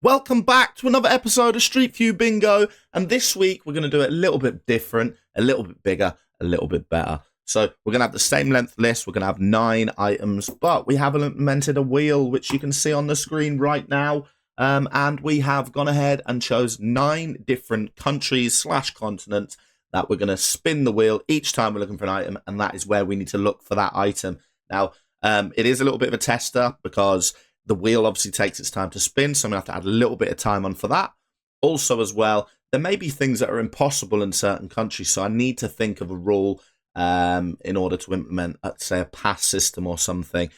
Welcome back to another episode of Street View Bingo, and this week we're going to do it a little bit different, a little bit bigger, a little bit better. So we're going to have the same length list, we're going to have 9 items, but we have implemented a wheel, which you can see on the screen right now, and we have gone ahead and chose 9 different countries / continents that we're going to spin the wheel each time we're looking for an item, and that is where we need to look for that item. Now, it is a little bit of a tester because the wheel obviously takes its time to spin, so I'm going to have to add a little bit of time on for that. Also, as well, there may be things that are impossible in certain countries, so I need to think of a rule in order to implement, say, a pass system or something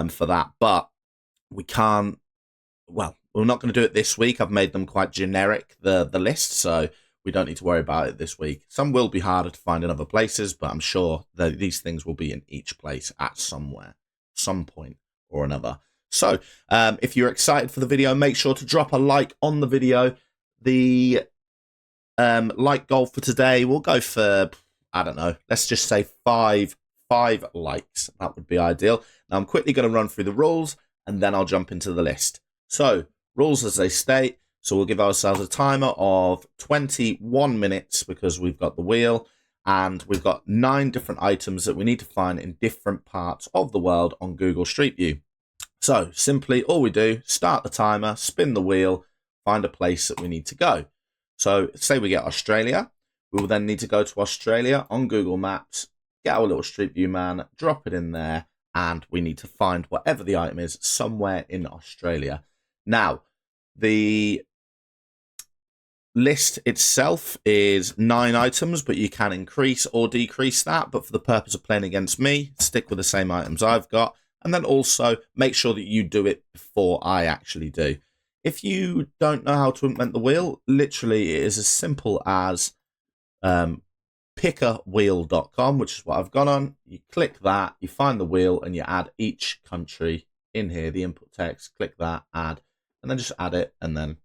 for that. But we can't, well, we're not going to do it this week. I've made them quite generic, the list, so we don't need to worry about it this week. Some will be harder to find in other places, but I'm sure that these things will be in each place at some point or another. So, if you're excited for the video, make sure to drop a like on the video. The like goal for today, we'll go for, I don't know, let's just say 5 likes. That would be ideal. Now, I'm quickly going to run through the rules, and then I'll jump into the list. So, rules as they state. So, we'll give ourselves a timer of 21 minutes because we've got the wheel, and we've got 9 different items that we need to find in different parts of the world on Google Street View. So, simply, all we do, start the timer, spin the wheel, find a place that we need to go. So, say we get Australia. We will then need to go to Australia on Google Maps, get our little Street View man, drop it in there, and we need to find whatever the item is somewhere in Australia. Now, the list itself is 9 items, but you can increase or decrease that. But for the purpose of playing against me, stick with the same items I've got. And then also make sure that you do it before I actually do. If you don't know how to implement the wheel, literally it is as simple as pcawheel.com, which is what I've gone on. You click that, you find the wheel, and you add each country in here, the input text, click that, add, and then just add it, and then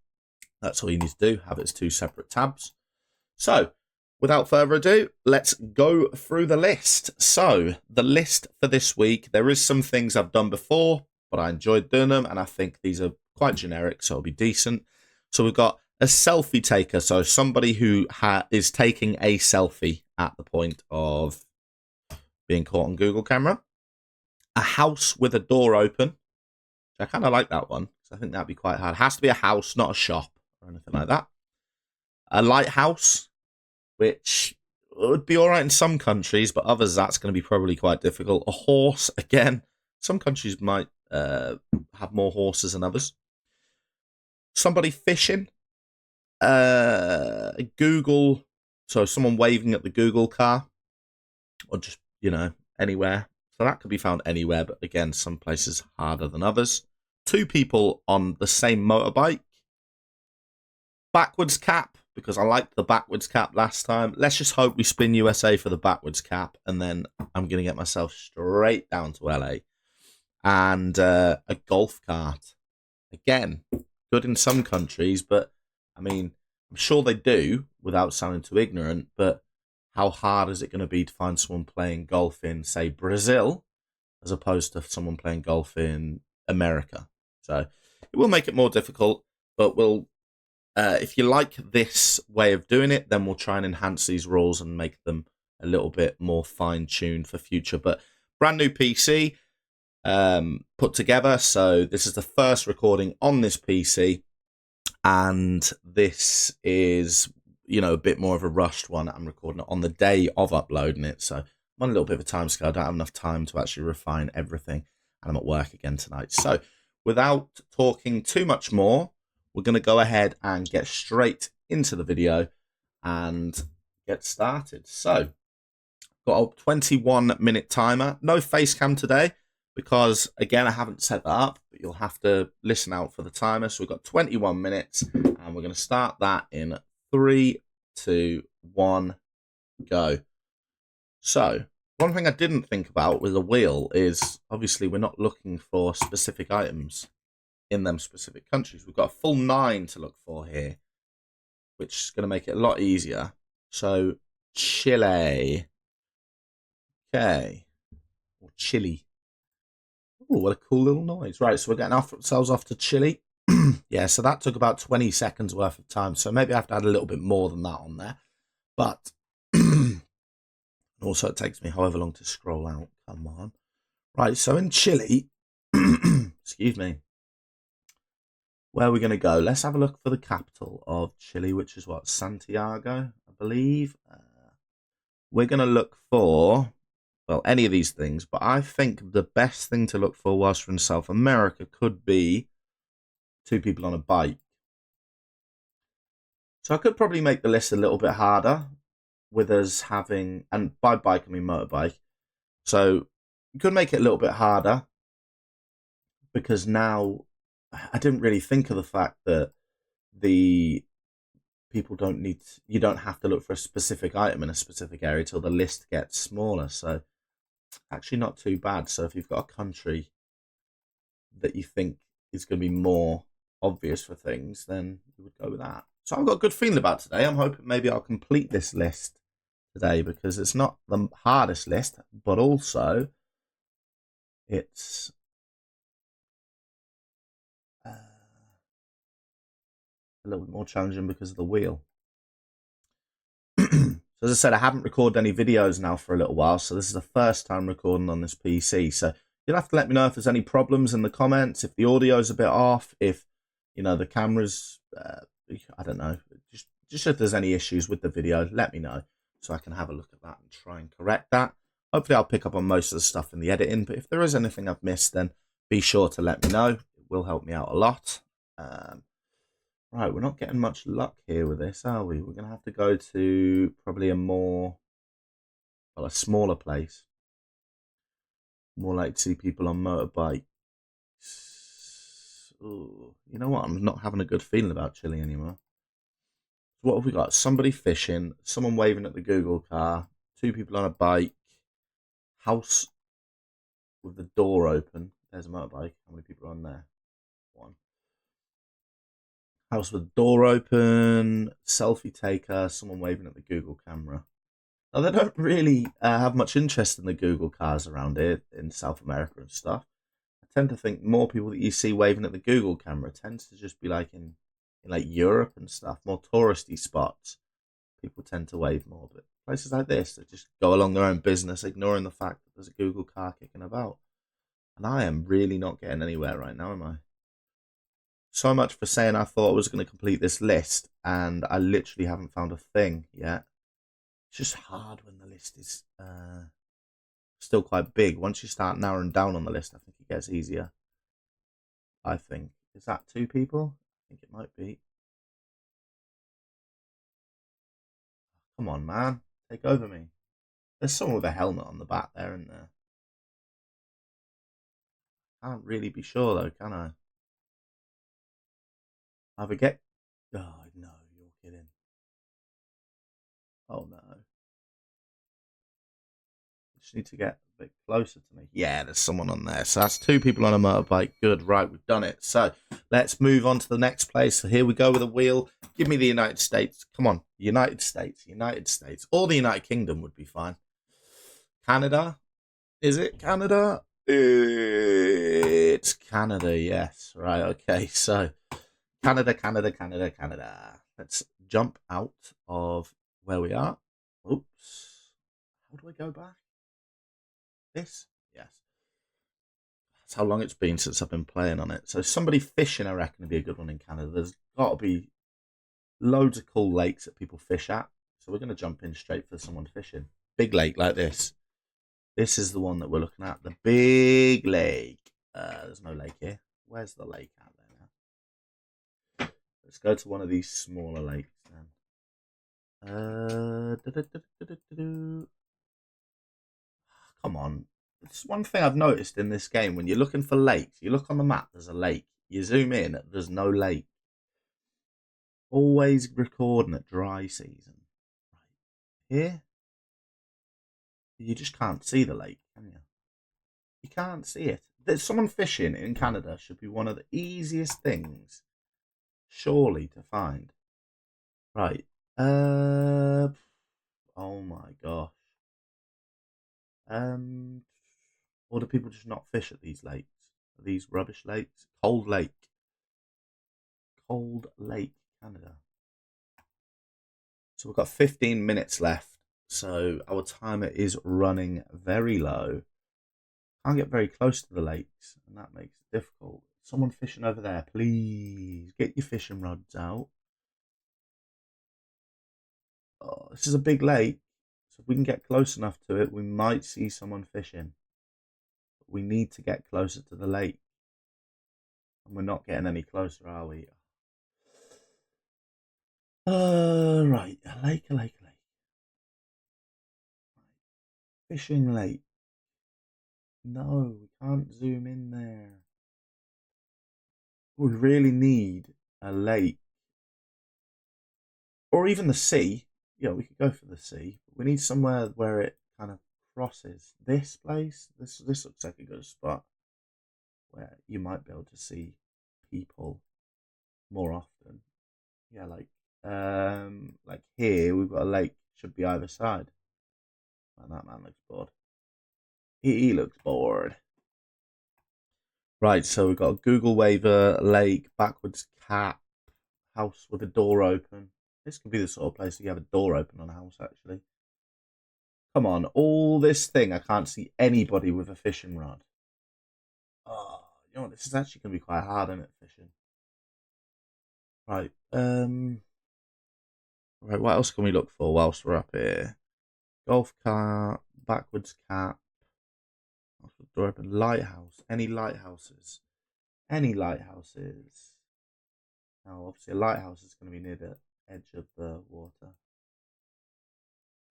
that's all you need to do, have it as 2 separate tabs. So, without further ado, let's go through the list. So, the list for this week, there is some things I've done before, but I enjoyed doing them, and I think these are quite generic, so it'll be decent. So, we've got a selfie taker, so somebody who is taking a selfie at the point of being caught on Google camera. A house with a door open. I kind of like that one, because I think that'd be quite hard. It has to be a house, not a shop or anything like that. A lighthouse, which would be all right in some countries, but others that's going to be probably quite difficult. A horse, again, some countries might have more horses than others. Somebody fishing. Google, so someone waving at the Google car, or just, anywhere. So that could be found anywhere, but again, some places harder than others. 2 people on the same motorbike. Backwards cap, because I liked the backwards cap last time. Let's just hope we spin USA for the backwards cap, and then I'm going to get myself straight down to LA. And a golf cart. Again, good in some countries, but, I mean, I'm sure they do, without sounding too ignorant, but how hard is it going to be to find someone playing golf in, say, Brazil, as opposed to someone playing golf in America? So it will make it more difficult, but we'll... if you like this way of doing it, then we'll try and enhance these rules and make them a little bit more fine-tuned for future. But brand new PC put together, so this is the first recording on this PC, and this is, a bit more of a rushed one. I'm recording it on the day of uploading it, so I'm on a little bit of a time scale. I don't have enough time to actually refine everything, and I'm at work again tonight. So without talking too much more, we're going to go ahead and get straight into the video and get started. So, got a 21-minute timer. No face cam today because, again, I haven't set that up, but you'll have to listen out for the timer. So, we've got 21 minutes, and we're going to start that in 3, 2, 1, go. So, one thing I didn't think about with the wheel is, obviously, we're not looking for specific items in them specific countries. We've got a full 9 to look for here, which is going to make it a lot easier. So, Chile. Okay. Or Chile. Oh, what a cool little noise. Right, so we're getting ourselves off to Chile. Yeah, so that took about 20 seconds worth of time. So maybe I have to add a little bit more than that on there. But also it takes me however long to scroll out. Come on. Right, so in Chile, excuse me, where are we going to go? Let's have a look for the capital of Chile, which is what? Santiago, I believe. We're going to look for, well, any of these things, but I think the best thing to look for whilst we're in South America could be two people on a bike. So I could probably make the list a little bit harder with us having, and by bike I mean motorbike. So you could make it a little bit harder because now I didn't really think of the fact that the people don't need, you don't have to look for a specific item in a specific area till the list gets smaller. So actually not too bad. So if you've got a country that you think is going to be more obvious for things, then you would go with that. So I've got a good feeling about today. I'm hoping maybe I'll complete this list today because it's not the hardest list, but also it's a little bit more challenging because of the wheel. So as I said, I haven't recorded any videos now for a little while, so this is the first time recording on this PC. So you'll have to let me know if there's any problems in the comments, if the audio's a bit off, if the camera's I don't know, just if there's any issues with the video, let me know so I can have a look at that and try and correct that. Hopefully I'll pick up on most of the stuff in the editing, but if there is anything I've missed, then be sure to let me know. It will help me out a lot. Right, we're not getting much luck here with this, are we? We're going to have to go to probably a smaller place. More like to see people on motorbikes. Ooh, you know what? I'm not having a good feeling about Chile anymore. What have we got? Somebody fishing, someone waving at the Google car, two people on a bike, house with the door open. There's a motorbike. How many people are on there? One. House with the door open, selfie taker, someone waving at the Google camera. Now, they don't really have much interest in the Google cars around here in South America and stuff. I tend to think more people that you see waving at the Google camera tends to just be like in like Europe and stuff, more touristy spots. People tend to wave more, but places like this, they just go along their own business, ignoring the fact that there's a Google car kicking about. And I am really not getting anywhere right now, am I? So much for saying I thought I was going to complete this list, and I literally haven't found a thing yet. It's just hard when the list is still quite big. Once you start narrowing down on the list, I think it gets easier. I think. Is that two people? I think it might be. Come on, man. Take over me. There's someone with a helmet on the back there, isn't there? Can't really be sure, though, can I? I forget. Oh, no, you're kidding. Oh, no. Just need to get a bit closer to me. Yeah, there's someone on there. So that's two people on a motorbike. Good, right, we've done it. So let's move on to the next place. So here we go with a wheel. Give me the United States. Come on, United States. Or the United Kingdom would be fine. Canada. Is it Canada? It's Canada, yes. Right, okay. So Canada. Let's jump out of where we are. Oops. How do I go back? This? Yes. That's how long it's been since I've been playing on it. So somebody fishing, I reckon, would be a good one in Canada. There's got to be loads of cool lakes that people fish at. So we're going to jump in straight for someone fishing. Big lake like this. This is the one that we're looking at. The big lake. There's no lake here. Where's the lake out there now? Let's go to one of these smaller lakes then. Come on. It's one thing I've noticed in this game. When you're looking for lakes, you look on the map, there's a lake. You zoom in, there's no lake. Always recording at dry season. Right here, you just can't see the lake, can you? You can't see it. There's someone fishing in Canada should be one of the easiest things, surely, to find. Right. Oh my gosh. Or do people just not fish at these lakes? These rubbish lakes? Cold Lake. Cold Lake, Canada. So we've got 15 minutes left. So our timer is running very low. Can't get very close to the lakes, and that makes it difficult. Someone fishing over there, please get your fishing rods out. Oh, this is a big lake, so if we can get close enough to it, we might see someone fishing. But we need to get closer to the lake, and we're not getting any closer, are we? Right, a lake. Fishing lake. No, we can't zoom in there. We really need a lake. Or even the sea. Yeah, we could go for the sea. We need somewhere where it kind of crosses. This place, this looks like a good spot where you might be able to see people more often. Yeah, like here we've got a lake. Should be either side. And that man looks bored. He looks bored. Right, so we've got a Google waiver, lake, backwards cap, house with a door open. This could be the sort of place where you have a door open on a house, actually. Come on, all this thing, I can't see anybody with a fishing rod. Oh, you know what, this is actually going to be quite hard, isn't it, fishing? Right, right, what else can we look for whilst we're up here? Golf cart, backwards cap, door open, lighthouse, any lighthouses? Any lighthouses? Now, obviously, a lighthouse is going to be near the edge of the water.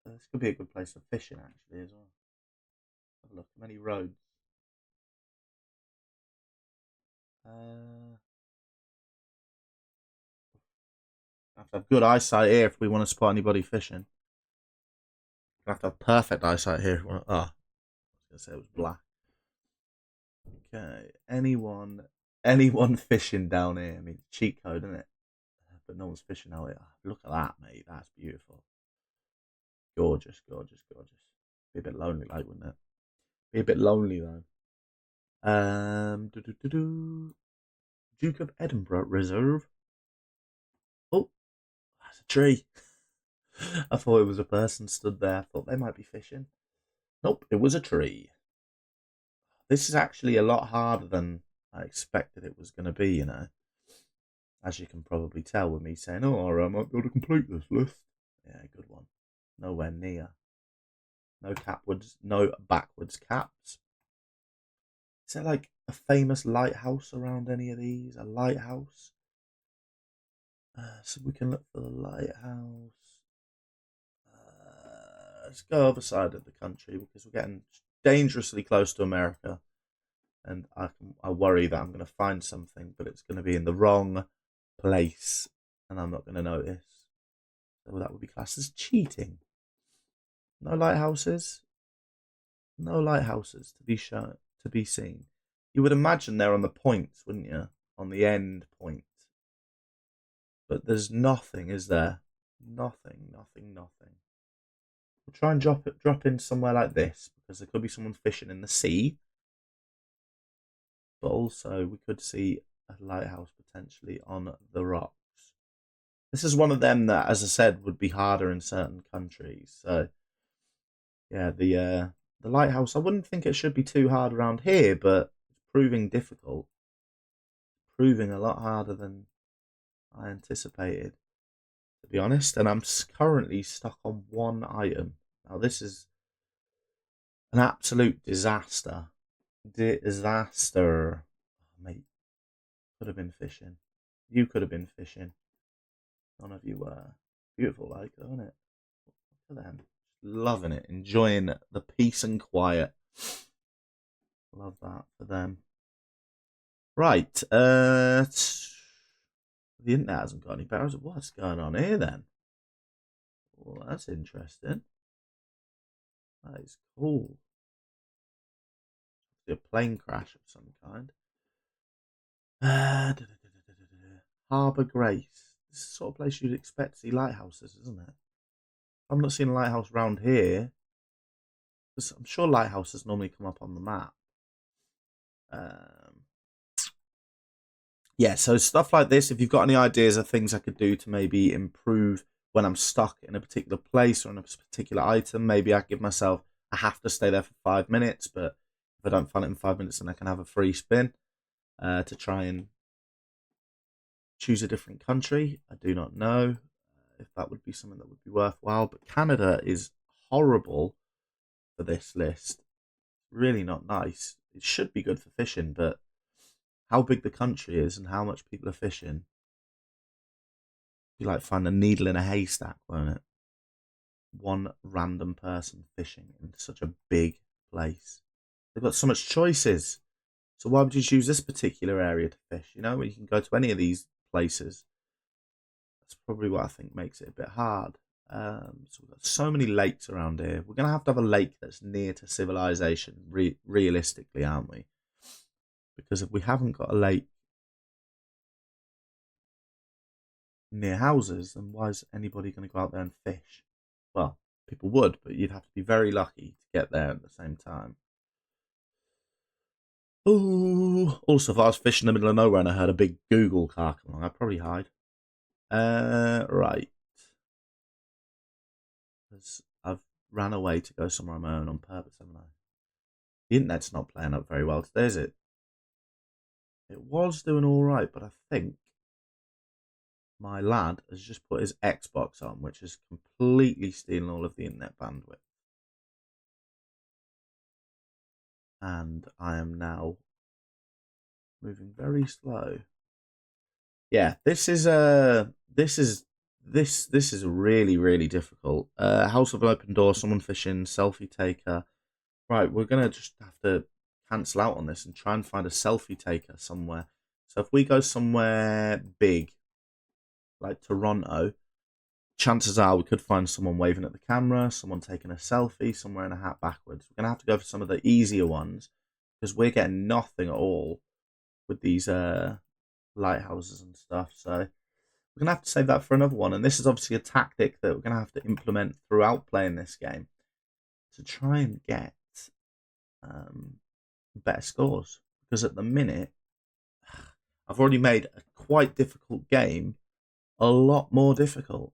This could be a good place for fishing, actually, as well. Have a look. Many roads. Have to have good eyesight here if we want to spot anybody fishing. Have to have perfect eyesight here. If we want to, oh, I was going to say it was black. Okay, anyone fishing down here? I mean, cheat code, isn't it? But no one's fishing out here. Look at that, mate. That's beautiful. Gorgeous. Be a bit lonely, like, wouldn't it? Be a bit lonely though. Duke of Edinburgh Reserve. Oh, that's a tree. I thought it was a person stood there. I thought they might be fishing. Nope, it was a tree. This is actually a lot harder than I expected it was going to be, you know. As you can probably tell with me saying, oh, I might be able to complete this list. Yeah, good one. Nowhere near. No backwards caps. Is there like a famous lighthouse around any of these? A lighthouse? So we can look for the lighthouse. Let's go other side of the country because we're getting dangerously close to America. And I worry that I'm going to find something, but it's going to be in the wrong place. And I'm not going to notice. So that would be classed as cheating. No lighthouses. No lighthouses to be seen. You would imagine they're on the points, wouldn't you? On the end point. But there's nothing, is there? Nothing. We'll try and drop in somewhere like this because there could be someone fishing in the sea. But also we could see a lighthouse potentially on the rocks. This is one of them that, as I said, would be harder in certain countries. So yeah, the lighthouse, I wouldn't think it should be too hard around here, but it's proving difficult. Proving a lot harder than I anticipated, to be honest. And I'm currently stuck on one item. Now, this is an absolute disaster. Disaster. Oh, mate, could have been fishing. You could have been fishing. None of you were. Beautiful lake, isn't it? Look at them. Loving it. Enjoying the peace and quiet. Love that for them. Right. The internet hasn't got any better. What's going on here then? Well, that's interesting. That is cool. A plane crash of some kind. Harbour Grace. This is the sort of place you'd expect to see lighthouses, isn't it? I'm not seeing a lighthouse round here. I'm sure lighthouses normally come up on the map. yeah, so stuff like this, if you've got any ideas of things I could do to maybe improve when I'm stuck in a particular place or in a particular item, maybe I give myself, I have to stay there for 5 minutes, but if I don't find it in 5 minutes, then I can have a free spin to try and choose a different country. I do not know if that would be something that would be worthwhile, but Canada is horrible for this list. Really not nice. It should be good for fishing, but how big the country is and how much people are fishing, you like find a needle in a haystack, won't it? One random person fishing in such a big place. They've got so much choices. So why would you choose this particular area to fish? You know, when you can go to any of these places. That's probably what I think makes it a bit hard. So we've got so many lakes around here. We're going to have a lake that's near to civilization, realistically, aren't we? Because if we haven't got a lake near houses, then why is anybody going to go out there and fish? Well, people would, but you'd have to be very lucky to get there at the same time. Ooh. Also, if I was fishing in the middle of nowhere and I heard a big Google car come along, I'd probably hide. Right. I've ran away to go somewhere on my own on purpose, haven't I? The internet's not playing up very well today, is it? It was doing all right, but I think my lad has just put his Xbox on, which is completely stealing all of the internet bandwidth. And I am now moving very slow. Yeah, this is really difficult. House of Open Door, someone fishing, selfie taker. Right, we're gonna just have to cancel out on this and try and find a selfie taker somewhere. So if we go somewhere big, like Toronto, chances are we could find someone waving at the camera, someone taking a selfie, someone wearing a hat backwards. We're gonna have to go for some of the easier ones because we're getting nothing at all with these lighthouses and stuff. So we're gonna have to save that for another one. And this is obviously a tactic that we're gonna have to implement throughout playing this game to try and get better scores. Because at the minute, I've already made a quite difficult game a lot more difficult.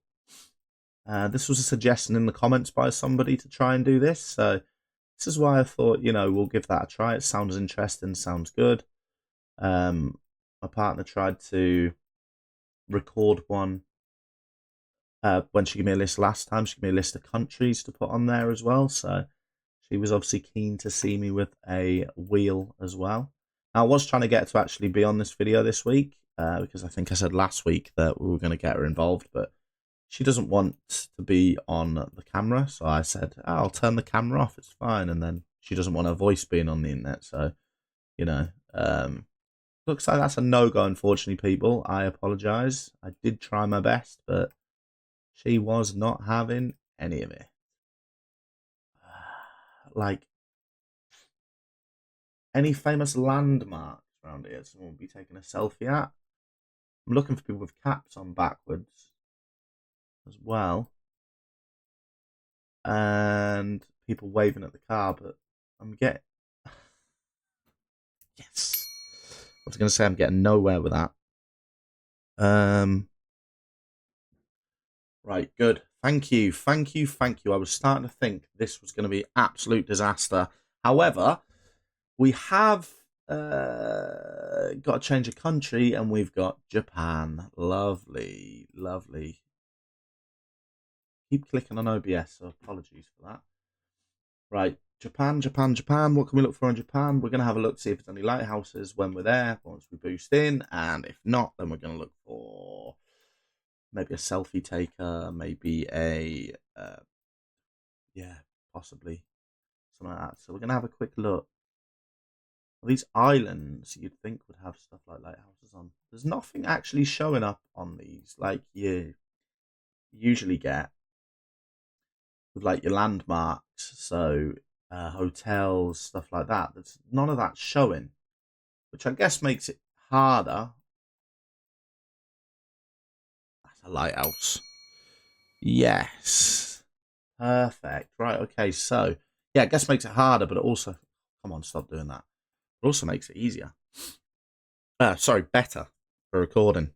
This was a suggestion in the comments by somebody to try and do this, so this is why I thought, we'll give that a try. It sounds interesting, sounds good. My partner tried to record one when she gave me a list last time. She gave me a list of countries to put on there as well, so she was obviously keen to see me with a wheel as well. Now, I was trying to get her to actually be on this video this week because I think I said last week that we were going to get her involved, but she doesn't want to be on the camera, so I said, I'll turn the camera off, it's fine. And then she doesn't want her voice being on the internet, so, looks like that's a no-go, unfortunately, people. I apologise. I did try my best, but she was not having any of it. Like, any famous landmarks around here someone would be taking a selfie at? I'm looking for people with caps on backwards as well. And people waving at the car, but I'm getting... Yes! I was going to say I'm getting nowhere with that. Right, good. Thank you. I was starting to think this was going to be absolute disaster. However, we have got to change a country, and we've got Japan. Lovely. Keep clicking on OBS, so apologies for that. Right, Japan. What can we look for in Japan? We're going to have a look to see if there's any lighthouses when we're there, once we boost in. And if not, then we're going to look for maybe a selfie taker, maybe a, possibly something like that. So we're going to have a quick look. Well, these islands you'd think would have stuff like lighthouses on. There's nothing actually showing up on these like you usually get with like your landmarks. So hotels, stuff like that. There's none of that showing, which I guess makes it harder. That's a lighthouse. Yes. Perfect. Right, okay, so yeah, I guess makes it harder, but it also, come on, stop doing that. It also makes it easier. Sorry, better. for recording.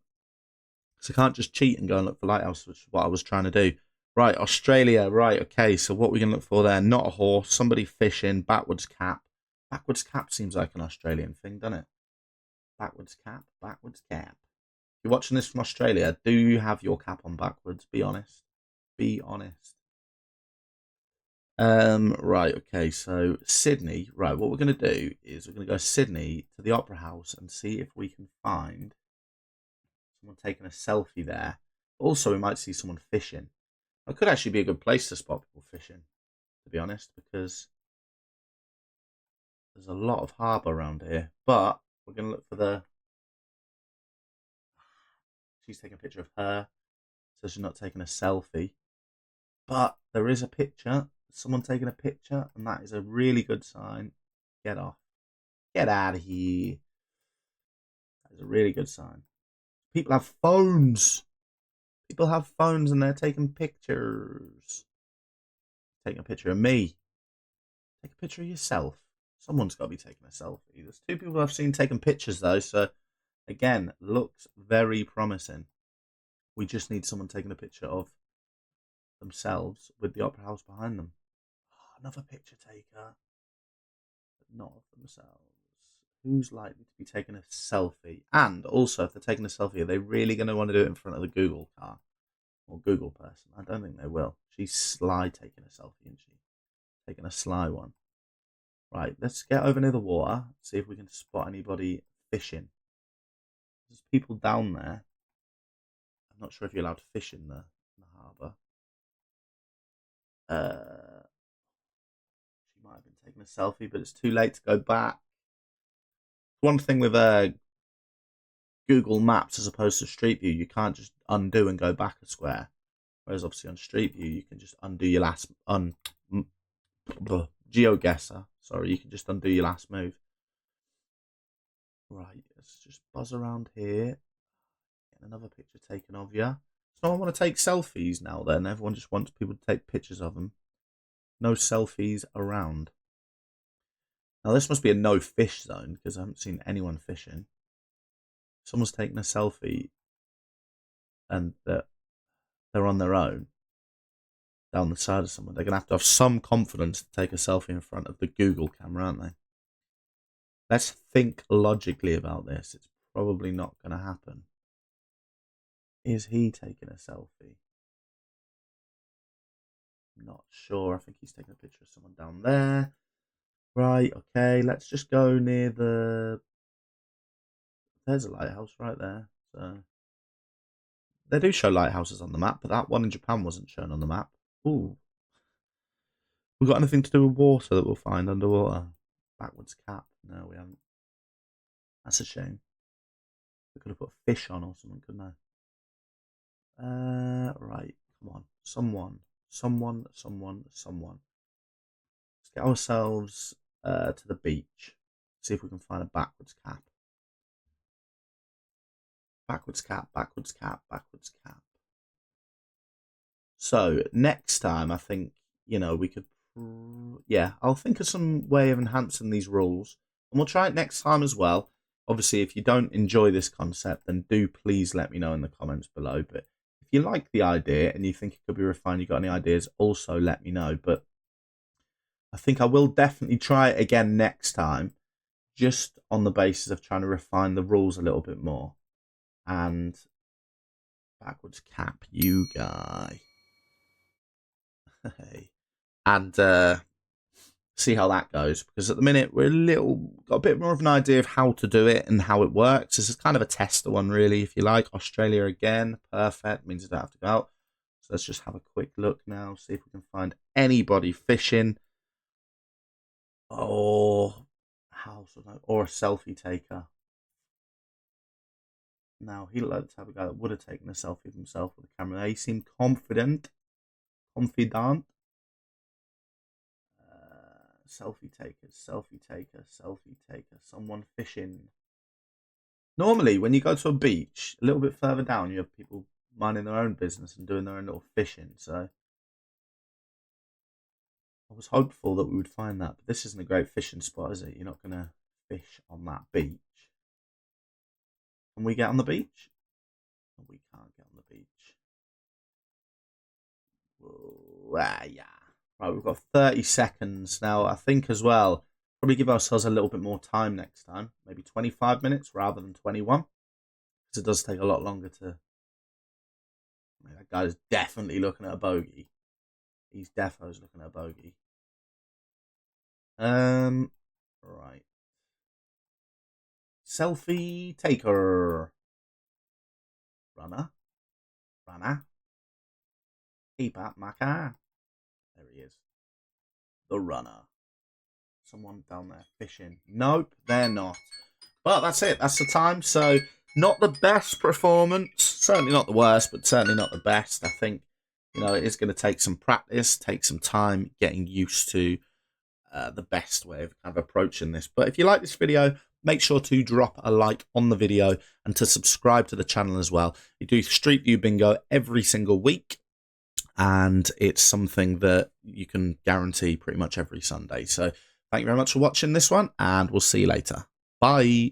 So I can't just cheat and go and look for lighthouse, which is what I was trying to do. Right, Australia. Right, okay. So what we're going to look for there? Not a horse. Somebody fishing. Backwards cap. Backwards cap seems like an Australian thing, doesn't it? Backwards cap. Backwards cap. If you're watching this from Australia, do you have your cap on backwards? Be honest. Be honest. Right, okay, so Sydney. Right, what we're going to do is we're going to go Sydney to the Opera House and see if we can find someone taking a selfie there. Also, we might see someone fishing. It could actually be a good place to spot people fishing, to be honest, because there's a lot of harbour around here. But we're going to look for the... She's taking a picture of her, so she's not taking a selfie. But there is a picture. Someone taking a picture, and that is a really good sign. Get off. Get out of here. That is a really good sign. People have phones. People have phones and they're taking pictures. Taking a picture of me. Take a picture of yourself. Someone's got to be taking a selfie. There's 2 people I've seen taking pictures though, so again, looks very promising. We just need someone taking a picture of themselves with the Opera House behind them. Oh, another picture taker, but not of themselves. Who's likely to be taking a selfie? And also, if they're taking a selfie, are they really going to want to do it in front of the Google car or Google person? I don't think they will. She's sly taking a selfie, isn't she? Taking a sly one. Right, let's get over near the water, see if we can spot anybody fishing. There's people down there. I'm not sure if you're allowed to fish in the harbour. She might have been taking a selfie, but it's too late to go back. One thing with Google Maps as opposed to Street View, you can't just undo and go back a square. Whereas obviously on Street View, you can just undo your last geoguessr. Sorry, you can just undo your last move. Right, let's just buzz around here. Get another picture taken of you. Does no one want to take selfies now then? Everyone just wants people to take pictures of them. No selfies around. Now this must be a no fish zone because I haven't seen anyone fishing. Someone's taking a selfie and they're on their own down the side of someone. They're going to have some confidence to take a selfie in front of the Google camera, aren't they? Let's think logically about this. It's probably not going to happen. Is he taking a selfie? Not sure. I think he's taking a picture of someone down there. Right, okay. Let's just go near the... There's a lighthouse right there. So they do show lighthouses on the map, but that one in Japan wasn't shown on the map. Ooh. We got anything to do with water that we'll find underwater? Backwards cap. No, we haven't. That's a shame. We could have put a fish on or something, couldn't I? Right. Come on. Someone. Let's get ourselves to the beach. See if we can find a backwards cap. Backwards cap. So next time, I think, we could... Yeah, I'll think of some way of enhancing these rules. And we'll try it next time as well. Obviously, if you don't enjoy this concept, then do please let me know in the comments below. But if you like the idea and you think it could be refined, you got any ideas, also let me know. But I think I will definitely try it again next time, just on the basis of trying to refine the rules a little bit more. And backwards cap, you guy. And see how that goes, because at the minute we're got a bit more of an idea of how to do it and how it works. This is kind of a tester one, really, if you like. Australia again, perfect, means you don't have to go out. So let's just have a quick look now, see if we can find anybody fishing or a selfie taker. Now he looked like the type of guy that would have taken a selfie of himself with a camera. He seemed confident. Selfie taker, someone fishing. Normally, when you go to a beach, a little bit further down, you have people minding their own business and doing their own little fishing. So I was hopeful that we would find that, but this isn't a great fishing spot, is it? You're not going to fish on that beach. Can we get on the beach? We can't get on the beach. Yeah. Right, we've got 30 seconds. Now, I think as well, probably give ourselves a little bit more time next time. Maybe 25 minutes rather than 21. Because it does take a lot longer to... That guy's definitely looking at a bogey. He's definitely looking at a bogey. Right. Selfie taker. Runner. Keep up my car. There he is. The runner. Someone down there fishing. Nope, they're not. But that's it. That's the time. So, not the best performance. Certainly not the worst, but certainly not the best. I think, it is going to take some practice, take some time getting used to the best way of kind of approaching this. But if you like this video, make sure to drop a like on the video and to subscribe to the channel as well. We do Street View Bingo every single week, and it's something that you can guarantee pretty much every Sunday. So thank you very much for watching this one, and we'll see you later. Bye.